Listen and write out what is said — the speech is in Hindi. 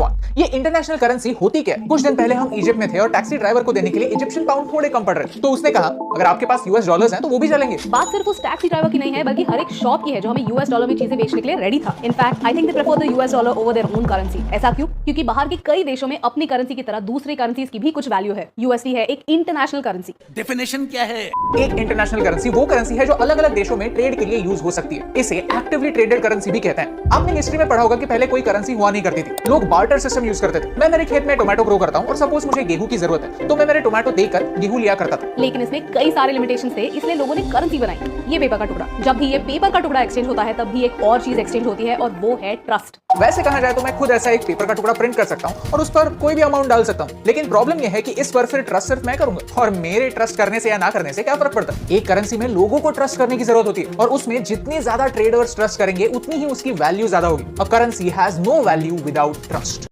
युआन। ये इंटरनेशनल करेंसी होती क्या है? कुछ दिन पहले हम इजिप्ट में थे और टैक्सी ड्राइवर को देने के लिए इजिप्शियन पाउंड थोड़े कम पड़ रहे, तो उसने कहा अगर आपके पास यूएस डॉलर्स हैं तो वो भी चलेंगे। बात सिर्फ उस टैक्सी ड्राइवर की नहीं है बल्कि हर एक शॉप की है जो हमें यूएस डॉलर में चीजें बेचने के लिए रेडी था। In fact I think they prefer the US dollar over their own currency. ऐसा क्यों? क्योंकि बाहर के कई देशों में अपनी करेंसी की तरह दूसरी करेंसीज की भी कुछ वैल्यू है। यूएसडी है एक इंटरनेशनल करेंसी। डेफिनेशन क्या है? एक इंटरनेशनल करेंसी वो करेंसी है जो अलग अलग देशों में ट्रेड के लिए यूज हो सकती है। इसे एक्टिवली ट्रेडेड करेंसी भी कहते हैं। आपने हिस्ट्री में पढ़ा होगा कि पहले कोई करेंसी हुआ नहीं करती थी, लोग बार्टर सिस्टम यूज करते थे। मैं मेरे खेत में टोमेटो ग्रो करता हूं और सपोज मुझे गेहूं की जरूरत है तो मैं मेरे टोमेटो देकर गेहूं लिया करता था। लेकिन इसमें कई सारे लिमिटेशंस थे, इसलिए लोगों ने करेंसी बनाई, ये पेपर का टुकड़ा। जब भी ये पेपर का टुकड़ा एक्सचेंज होता है तब भी एक और चीज एक्सचेंज होती है और वो है ट्रस्ट। वैसे कहा जाए तो मैं खुद ऐसा एक पेपर का टुकड़ा प्रिंट कर सकता हूं और उस पर कोई भी अमाउंट डाल सकता हूं, लेकिन प्रॉब्लम यह है कि इस पर फिर ट्रस्ट सिर्फ मैं करूंगा और मेरे ट्रस्ट करने से या ना करने से क्या फर्क पड़ता है। एक करेंसी में लोगों को ट्रस्ट करने की जरूरत होती है और उसमें जितने ज्यादा ट्रेडर्स ट्रस्ट करेंगे उतनी ही उसकी वैल्यू ज्यादा होगी। A currency has no value without trust.